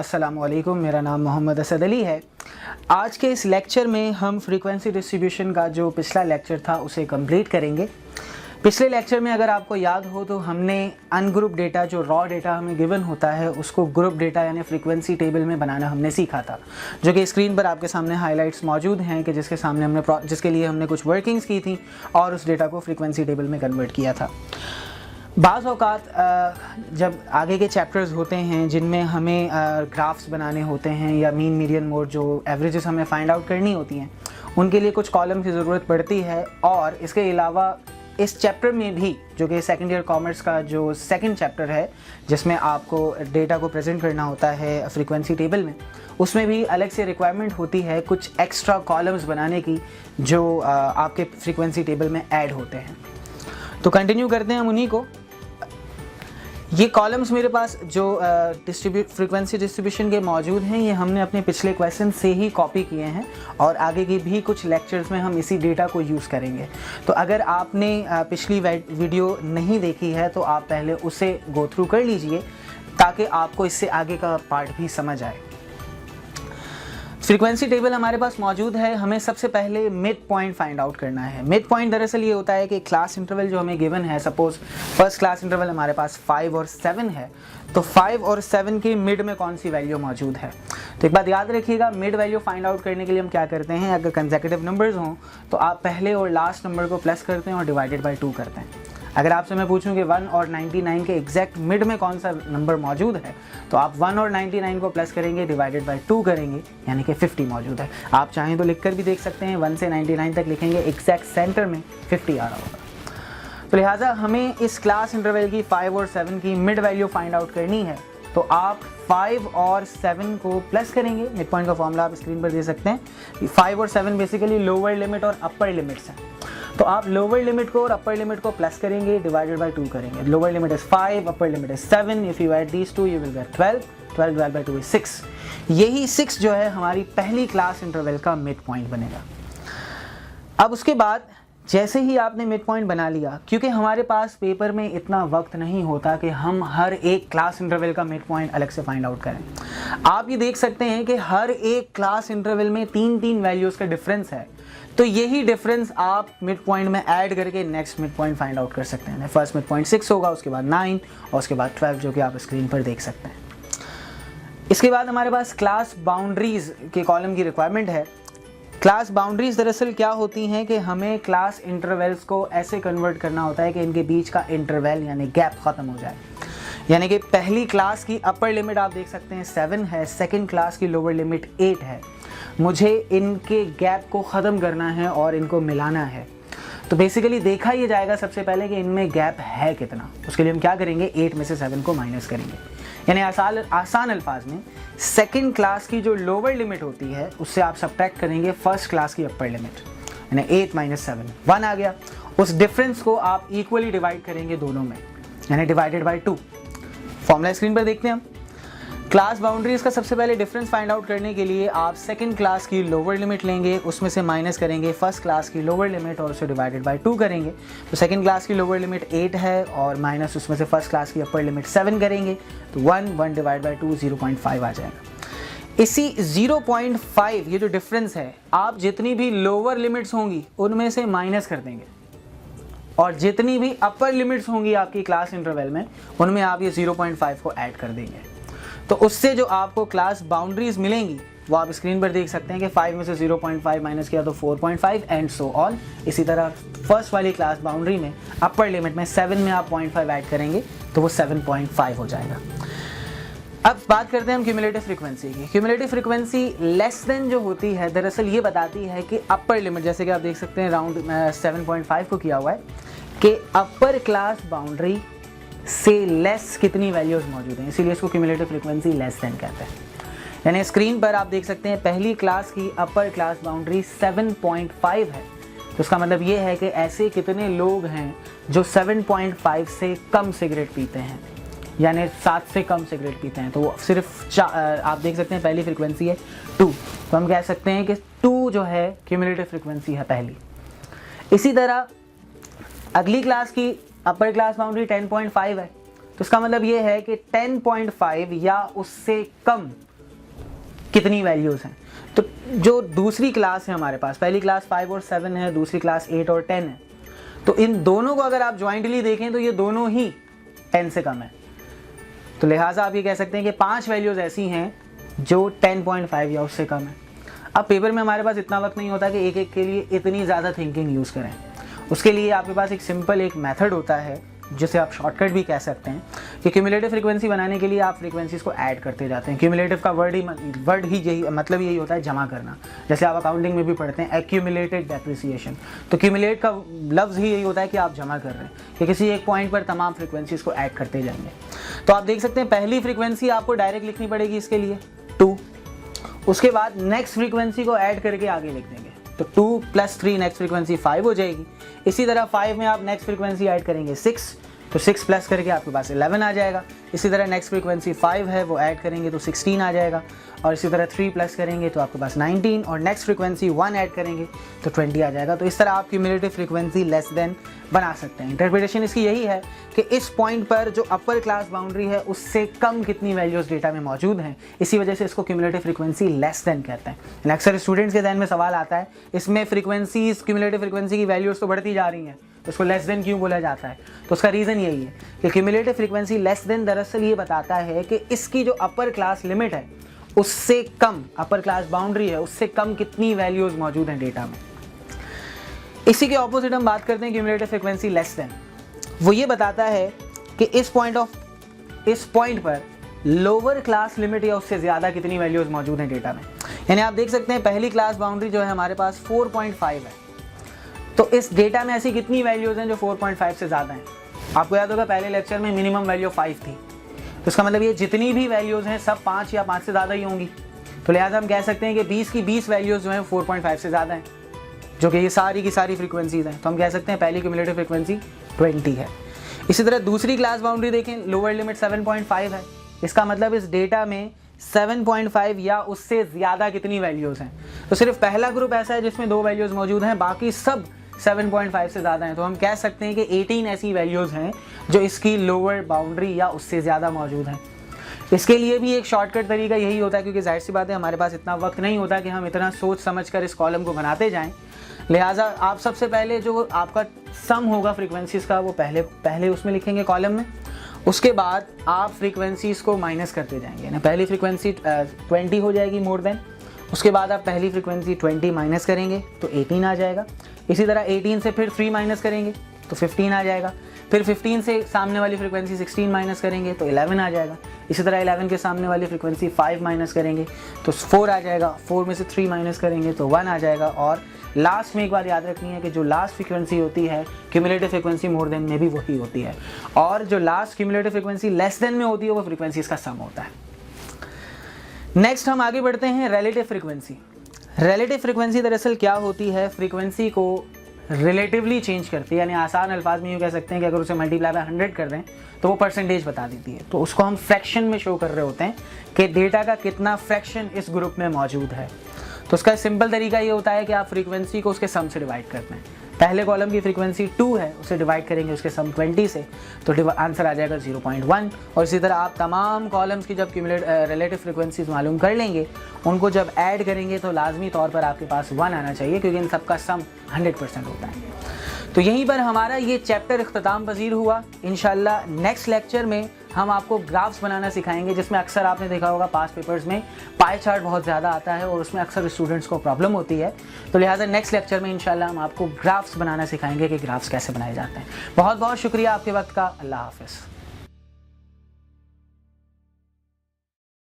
अस्सलामुअलैकुम, मेरा नाम मोहम्मद असद अली है। आज के इस लेक्चर में हम फ्रीक्वेंसी डिस्ट्रीब्यूशन का जो पिछला लेक्चर था उसे कंप्लीट करेंगे। पिछले लेक्चर में अगर आपको याद हो तो हमने अनग्रुप डेटा, जो रॉ डेटा हमें गिवन होता है, उसको ग्रुप डेटा यानी फ्रीक्वेंसी टेबल में बनाना हमने सीखा था, जो कि स्क्रीन पर आपके सामने हाइलाइट्स मौजूद हैं कि जिसके लिए हमने कुछ वर्किंग्स की थी और उस डेटा को फ्रीक्वेंसी टेबल में कन्वर्ट किया था। बाज़ औक़ात जब आगे के चैप्टर्स होते हैं जिनमें हमें ग्राफ्स बनाने होते हैं या मीन मीडियन मोड, जो एवरेजेस हमें फाइंड आउट करनी होती हैं, उनके लिए कुछ कॉलम की ज़रूरत पड़ती है। और इसके अलावा इस चैप्टर में भी, जो कि सेकेंड ईयर कॉमर्स का जो सेकंड चैप्टर है, जिसमें आपको डेटा को प्रेजेंट करना होता है फ्रीक्वेंसी टेबल में, उसमें भी अलग से रिक्वायरमेंट होती है कुछ एक्स्ट्रा कॉलम्स बनाने की जो आपके फ्रीक्वेंसी टेबल में ऐड होते हैं। तो कंटिन्यू करते हैं हम उन्हीं को। ये कॉलम्स मेरे पास जो फ्रीक्वेंसी डिस्ट्रीब्यूशन के मौजूद हैं, ये हमने अपने पिछले क्वेश्चन से ही कॉपी किए हैं और आगे की भी कुछ लेक्चर्स में हम इसी डेटा को यूज़ करेंगे। तो अगर आपने पिछली वीडियो नहीं देखी है तो आप पहले उसे गो थ्रू कर लीजिए ताकि आपको इससे आगे का पार्ट भी समझ आए। फ्रीक्वेंसी टेबल हमारे पास मौजूद है। हमें सबसे पहले मिड पॉइंट फाइंड आउट करना है। मिड पॉइंट दरअसल ये होता है कि क्लास इंटरवल जो हमें गिवन है, सपोज फर्स्ट क्लास इंटरवल हमारे पास 5 और 7 है, तो 5 और 7 के मिड में कौन सी वैल्यू मौजूद है। तो एक बात याद रखिएगा, मिड वैल्यू फाइंड आउट करने के लिए हम क्या करते हैं, अगर कंसेक्यूटिव नंबर्स हों तो आप पहले और लास्ट नंबर को प्लस करते हैं और डिवाइडेड बाई 2 करते हैं। अगर आपसे मैं पूछूं कि 1 और 99 के एग्जैक्ट मिड में कौन सा नंबर मौजूद है, तो आप 1 और 99 को प्लस करेंगे, डिवाइडेड बाई 2 करेंगे, यानी कि 50 मौजूद है। आप चाहें तो लिखकर भी देख सकते हैं, 1 से 99 तक लिखेंगे, एग्जैक्ट सेंटर में 50 आ रहा होगा। तो लिहाजा हमें इस क्लास इंटरवल की 5 और 7 की मिड वैल्यू फाइंड आउट करनी है। तो आप 5 और 7 को प्लस करेंगे। मिड पॉइंट का फॉर्मूला आप स्क्रीन पर दे सकते हैं। 5 और 7 बेसिकली लोअर लिमिट और अपर लिमिट्स हैं। तो आप लोअर लिमिट को और अपर लिमिट को प्लस करेंगे, डिवाइडेड बाई 2 करेंगे। Lower limit is 5, upper limit is 7। If you add these two you will get 12 divided by 2 is 6। यही 6 जो है हमारी पहली क्लास इंटरवल का मिड पॉइंट बनेगा। अब उसके बाद जैसे ही आपने मिड पॉइंट बना लिया, क्योंकि हमारे पास पेपर में इतना वक्त नहीं होता कि हम हर एक क्लास इंटरवल का मिड पॉइंट अलग से फाइंड आउट करें। आप ये देख सकते हैं कि हर एक क्लास इंटरवल में 3-3 वैल्यूज़ का डिफरेंस है। तो यही डिफरेंस आप मिड पॉइंट में ऐड करके next mid point find out कर सकते हैं। फर्स्ट मिड पॉइंट 6 होगा, उसके बाद 9 और उसके बाद 12, जो कि आप स्क्रीन पर देख सकते हैं। इसके बाद हमारे पास क्लास बाउंड्रीज के कॉलम की रिक्वायरमेंट है। क्लास बाउंड्रीज दरअसल क्या होती हैं कि हमें क्लास इंटरवल्स को ऐसे कन्वर्ट करना होता है कि इनके बीच का इंटरवल यानी गैप ख़त्म हो जाए। यानी कि पहली क्लास की अपर लिमिट आप देख सकते हैं 7 है, सेकंड क्लास की लोअर लिमिट 8 है। मुझे इनके गैप को ख़त्म करना है और इनको मिलाना है। तो बेसिकली देखा ये जाएगा सबसे पहले कि इनमें गैप है कितना। उसके लिए हम क्या करेंगे, 8 में से 7 को माइनस करेंगे। यानी आसान अल्फाज में सेकंड क्लास की जो लोअर लिमिट होती है उससे आप सब्ट्रैक्ट करेंगे फर्स्ट क्लास की अपर लिमिट, यानी 8 माइनस 7 1 आ गया। उस डिफरेंस को आप इक्वली डिवाइड करेंगे दोनों में, यानी डिवाइडेड बाई 2। फॉर्मूला स्क्रीन पर देखते हैं हम। क्लास बाउंड्रीज का सबसे पहले डिफरेंस फाइंड आउट करने के लिए आप सेकंड क्लास की लोअर लिमिट लेंगे, उसमें से माइनस करेंगे फर्स्ट क्लास की लोअर लिमिट और उसे डिवाइडेड बाई 2 करेंगे। तो सेकंड क्लास की लोअर लिमिट 8 है और माइनस उसमें से फर्स्ट क्लास की अपर लिमिट 7 करेंगे, तो 1 डिवाइड बाई 2 0.5 आ जाएगा। इसी 0.5 ये जो डिफरेंस है, आप जितनी भी लोअर लिमिट्स होंगी उनमें से माइनस कर देंगे और जितनी भी अपर लिमिट्स होंगी आपकी क्लास इंटरवल में उनमें आप ये 0.5 को ऐड कर देंगे। तो उससे जो आपको क्लास बाउंड्रीज मिलेंगी वो आप स्क्रीन पर देख सकते हैं कि 5 में से 0.5 माइनस किया तो 4.5 एंड सो ऑन। इसी तरह फर्स्ट वाली क्लास बाउंड्री में अपर लिमिट में 7 में आप 0.5 ऐड करेंगे तो वो 7.5 हो जाएगा। अब बात करते हैं हम क्यूमुलेटिव फ्रीक्वेंसी की। क्यूमुलेटिव फ्रीक्वेंसी लेस देन जो होती है दरअसल ये बताती है कि अपर लिमिट, जैसे कि आप देख सकते हैं राउंड 7.5 को किया हुआ है, कि अपर क्लास बाउंड्री से लेस कितनी वैल्यूज़ मौजूद हैं, इसीलिए इसको क्यूमुलेटिव फ्रीक्वेंसी लेस देन कहते हैं। यानी स्क्रीन पर आप देख सकते हैं पहली क्लास की अपर क्लास बाउंड्री 7.5 है। तो इसका मतलब ये है कि ऐसे कितने लोग हैं जो 7.5 से कम सिगरेट पीते हैं, यानी 7 से कम सिगरेट पीते हैं। तो वो सिर्फ आप देख सकते हैं पहली फ्रीक्वेंसी है 2, तो हम कह सकते हैं कि 2 जो है क्यूमुलेटिव फ्रीक्वेंसी है पहली। इसी तरह अगली क्लास की अपर क्लास बाउंड्री 10.5 है, तो इसका मतलब ये है कि 10.5 या उससे कम कितनी वैल्यूज़ हैं। तो जो दूसरी क्लास है हमारे पास, पहली क्लास 5 और 7 है, दूसरी क्लास 8 और 10 है, तो इन दोनों को अगर आप ज्वाइंटली देखें तो ये दोनों ही 10 से कम है। तो लिहाजा आप ये कह सकते हैं कि 5 वैल्यूज़ ऐसी हैं जो 10.5 या उससे कम है। अब पेपर में हमारे पास इतना वक्त नहीं होता कि एक एक के लिए इतनी ज़्यादा थिंकिंग यूज़ करें। उसके लिए आपके पास एक सिंपल एक मेथड होता है जिसे आप शॉर्टकट भी कह सकते हैं कि क्यूमुलेटिव फ्रीक्वेंसी बनाने के लिए आप फ्रीक्वेंसीज को ऐड करते जाते हैं। क्यूमुलेटिव का वर्ड ही यही मतलब यही होता है जमा करना। जैसे आप अकाउंटिंग में भी पढ़ते हैं एक्यूमुलेटेड डेप्रिसिएशन, तो क्यूमुलेट का लफ्ज़ ही यही होता है कि आप जमा कर रहे हैं कि किसी एक पॉइंट पर तमाम फ्रीक्वेंसीज को ऐड करते जाएंगे। तो आप देख सकते हैं पहली फ्रीक्वेंसी आपको डायरेक्ट लिखनी पड़ेगी इसके लिए 2, उसके बाद नेक्स्ट फ्रीक्वेंसी को ऐड करके आगे लिख देंगे, तो 2 + 3 नेक्स्ट फ्रीक्वेंसी 5 हो जाएगी। इसी तरह 5 में आप नेक्स्ट फ्रीक्वेंसी ऐड करेंगे 6, तो 6 प्लस करके आपके पास 11 आ जाएगा। इसी तरह नेक्स्ट फ्रीक्वेंसी 5 है, वो ऐड करेंगे तो 16 आ जाएगा। और इसी तरह 3 प्लस करेंगे तो आपके पास 19, और नेक्स्ट फ्रीक्वेंसी 1 ऐड करेंगे तो 20 आ जाएगा। तो इस तरह आप क्यूमुलेटिव फ्रीक्वेंसी लेस देन बना सकते हैं। इंटरप्रिटेशन इसकी यही है कि इस पॉइंट पर जो अपर क्लास बाउंड्री है उससे कम कितनी वैल्यूज़ डेटा में मौजूद हैं, इसी वजह से इसको क्यूमुलेटिव फ्रीक्वेंसी लेस देन कहते हैं। अक्सर स्टूडेंट्स के ध्यान में सवाल आता है इसमें फ्रीक्वेंसीज क्यूमुलेटिव फ्रीक्वेंसी की वैल्यूज़ तो बढ़ती जा रही हैं, तो उसको लेस देन क्यों बोला जाता है? तो उसका रीज़न यही है कि क्यूमुलेटिव फ्रीक्वेंसी लेस देन दरअसल ये बताता है कि इसकी जो अपर क्लास लिमिट है उससे कम, अपर क्लास बाउंड्री है उससे कम कितनी वैल्यूज़ मौजूद हैं डेटा में। इसी के ऑपोजिट हम बात करते हैं क्यूमुलेटिव फ्रीक्वेंसी लेस देन। वो ये बताता है कि इस पॉइंट पर लोअर क्लास लिमिट या उससे ज़्यादा कितनी वैल्यूज़ मौजूद हैं डेटा में। यानी आप देख सकते हैं पहली क्लास बाउंड्री जो है हमारे पास 4.5 है, तो इस डेटा में ऐसी कितनी वैल्यूज़ हैं जो 4.5 से ज़्यादा हैं। आपको याद होगा पहले लेक्चर में मिनिमम वैल्यू 5 थी, तो इसका मतलब ये जितनी भी वैल्यूज़ हैं सब 5 या 5 से ज़्यादा ही होंगी। तो लिहाजा हम कह सकते हैं कि 20 की 20 वैल्यूज़ जो हैं 4.5 से ज़्यादा हैं, जो कि ये सारी की सारी फ्रीक्वेंसीज़ हैं। तो हम कह सकते हैं पहली क्यूमुलेटिव फ्रीक्वेंसी 20 है। इसी तरह दूसरी क्लास बाउंड्री देखें, लोअर लिमिट 7.5 है, इसका मतलब इस डेटा में 7.5 या उससे ज़्यादा कितनी वैल्यूज़ हैं। तो सिर्फ पहला ग्रुप ऐसा है जिसमें 2 वैल्यूज़ मौजूद हैं, बाकी सब 7.5 से ज़्यादा हैं। तो हम कह सकते हैं कि 18 ऐसी वैल्यूज़ हैं जो इसकी लोअर बाउंड्री या उससे ज़्यादा मौजूद हैं। इसके लिए भी एक शॉर्टकट तरीका यही होता है, क्योंकि जाहिर सी बात है हमारे पास इतना वक्त नहीं होता कि हम इतना सोच समझ कर इस कॉलम को बनाते जाएं। लिहाजा आप सबसे पहले जो आपका सम होगा फ्रीक्वेंसीज़ का वो पहले उसमें लिखेंगे कॉलम में, उसके बाद आप फ्रीक्वेंसीज़ को माइनस करते जाएंगे ना। पहली फ्रीक्वेंसी 20 हो जाएगी मोर देन, उसके बाद आप पहली फ्रीक्वेंसी 20 माइनस करेंगे तो 18 आ जाएगा। इसी तरह 18 से फिर 3 माइनस करेंगे तो 15 आ जाएगा। फिर 15 से सामने वाली फ्रीक्वेंसी 16 माइनस करेंगे तो 11 आ जाएगा। इसी तरह 11 के सामने वाली फ्रीक्वेंसी 5 माइनस करेंगे तो 4 आ जाएगा। 4 में से 3 माइनस करेंगे तो 1 आ जाएगा। और लास्ट में एक बात याद रखनी है कि जो लास्ट फ्रीक्वेंसी होती है क्यूमुलेटिव फ्रीक्वेंसी मोर देन में भी वही होती है, और जो last cumulative frequency less than में होती है वो फ्रीक्वेंसी इसका सम होता है। नेक्स्ट हम आगे बढ़ते हैं रिलेटिव फ्रीक्वेंसी। रिलेटिव फ्रीक्वेंसी दरअसल क्या होती है, फ्रीक्वेंसी को रिलेटिवली चेंज करती है। यानी आसान अल्फाज में यूँ कह सकते हैं कि अगर उसे मल्टीप्लाई बाय 100 कर दें तो वो परसेंटेज बता देती है। तो उसको हम फ्रैक्शन में शो कर रहे होते हैं कि डेटा का कितना फ्रैक्शन इस ग्रुप में मौजूद है। तो उसका सिंपल तरीका ये होता है कि आप फ्रीक्वेंसी को उसके सम से डिवाइड करते हैं। पहले कॉलम की फ्रीक्वेंसी 2 है, उसे डिवाइड करेंगे उसके सम 20 से, तो आंसर आ जाएगा 0.1। और इसी तरह आप तमाम कॉलम्स की जब रिलेटिव फ्रीक्वेंसीज मालूम कर लेंगे, उनको जब ऐड करेंगे तो लाजमी तौर पर आपके पास 1 आना चाहिए, क्योंकि इन सबका सम 100% होता है। तो यहीं पर हमारा ये चैप्टर इख्तिताम पजीर हुआ। इंशाल्लाह नेक्स्ट लेक्चर में हम आपको ग्राफ्स बनाना सिखाएंगे, जिसमें अक्सर आपने देखा होगा पास पेपर्स में पाई चार्ट बहुत ज़्यादा आता है और उसमें अक्सर स्टूडेंट्स को प्रॉब्लम होती है। तो लिहाजा नेक्स्ट लेक्चर में इंशाल्लाह हम आपको ग्राफ्स बनाना सिखाएंगे कि ग्राफ्स कैसे बनाए जाते हैं। बहुत बहुत शुक्रिया आपके वक्त का। अल्लाह हाफ़िज़।